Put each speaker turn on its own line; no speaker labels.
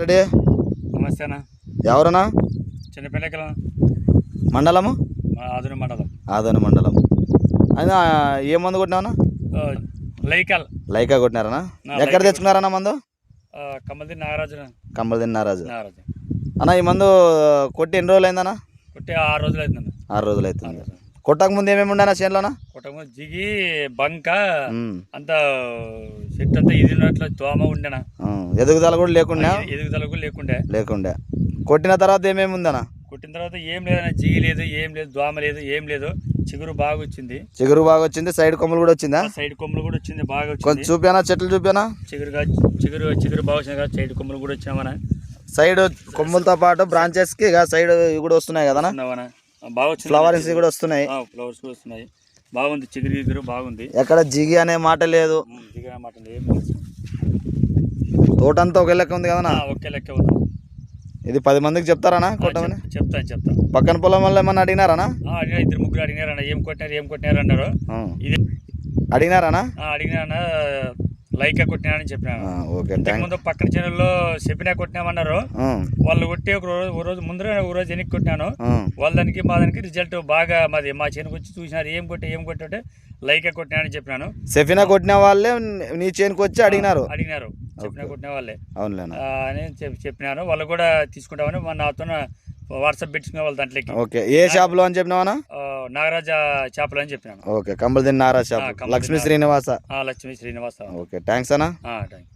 Ready.
నమస్తే అన్న.
ఎవరన్నా?
చిన్నపిల్లకల
మండలము
ఆధున మండలం.
ఆదోని మండలం. అయినా ఏ మందు కొట్టినావన్నా?
లైకల్
లైకా కొట్టినారనా? ఎక్కడ తెచ్చుకున్నారన్నా మందు?
కమ్మది నాగరాజు.
కంబల్దిని నారాజు
నాగరాజు
అన్న. ఈ మందు కొట్టి ఎన్ని రోజులు అయిందన్నా?
కొట్టి 6 రోజులు అవుతుంది.
6 రోజులు అవుతుంది. కొట్టక ముందు ఏమేమి ఉండనా చేనులోనా?
కొట్టకముందు జిగి బంక అంత చెట్టు అంతా ఇదినట్లు దోమ ఉండేనా.
ఎదుగుదల కూడా లేకుండా
ఎదుగుదల కూడా
లేకుండే. కొట్టిన తర్వాత ఏమేమి ఉందనా?
కొట్టిన తర్వాత ఏం లేదన్నా, జిగి లేదు, ఏం లేదు, దోమ లేదు, ఏం లేదు. చిగురు బాగా వచ్చింది.
చిగురు బాగా వచ్చింది. సైడ్ కొమ్ములు కూడా వచ్చిందా?
సైడ్ కొమ్ములు కూడా వచ్చింది, బాగా
కొంచెం
వచ్చింది.
చూపానా? చెట్లు చూపానా?
చిగురు బాగా వచ్చింది కదా. సైడ్ కొమ్ములు కూడా వచ్చినామన్నా.
సైడ్ కొమ్ములతో పాటు బ్రాంచెస్ కి సైడ్ కూడా వస్తున్నాయి కదా.
బాగా వచ్చింది.
ఫ్లవర్స్ కూడా వస్తున్నాయి.
ఫ్లవర్స్ కూడా వస్తున్నాయి. బాగుంది. చిగురు బాగుంది.
ఎక్కడ జిగి అనే మాట లేదు.
జిగి అనే మాట లేదు.
తోటంతా ఒకే లెక్క ఉంది కదా.
ఒకే లెక్క ఉంది.
ఇది 10 మందికి చెప్తారనా కొట్టమని?
చెప్తాను.
పక్కన పొలం వల్ల ఏమన్నా అడిగినారనా?
అడిగినా, 2-3 అడిగినారన్న. ఏం కొట్టినారు అన్నారు. ఇది
అడిగినారనా?
అడిగినా లైకా కొట్టినారని చెప్పినాను.
ఓకే.
ముందు పక్కన ఛానల్లో చెప్పినా కొట్టినామన్నారు. వాళ్ళు కొట్టి ఒక రోజు ముందర ఒక రోజు వెనక్కి కొట్టినాను. వాళ్ళ దానికి మా దానికి రిజల్ట్ బాగా మా చేనుకు వచ్చి చూసినారు. ఏం కొట్టే లైకా కొట్టినానని చెప్పినాను.
సెఫినా కొట్టిన వాళ్ళే నీ చేనుకు వచ్చి అడిగినారు.
చెప్పినా కొట్టిన వాళ్ళే
అవునులేనా
అని చెప్పినాను. వాళ్ళు కూడా తీసుకుంటామని నాతో వాట్సాప్ పెట్టుకునే వాళ్ళు దాంట్లోకి.
ఓకే. ఏ షాప్ లో అని చెప్పినావా?
నాగరాజ చేపలు అని చెప్పినాను.
ఓకే. కంబల్దిని నారాజ్ shop. Lakshmi Srinivasa.
Lakshmi Srinivasa.
Okay. Thanks అన్నా.
Thank you.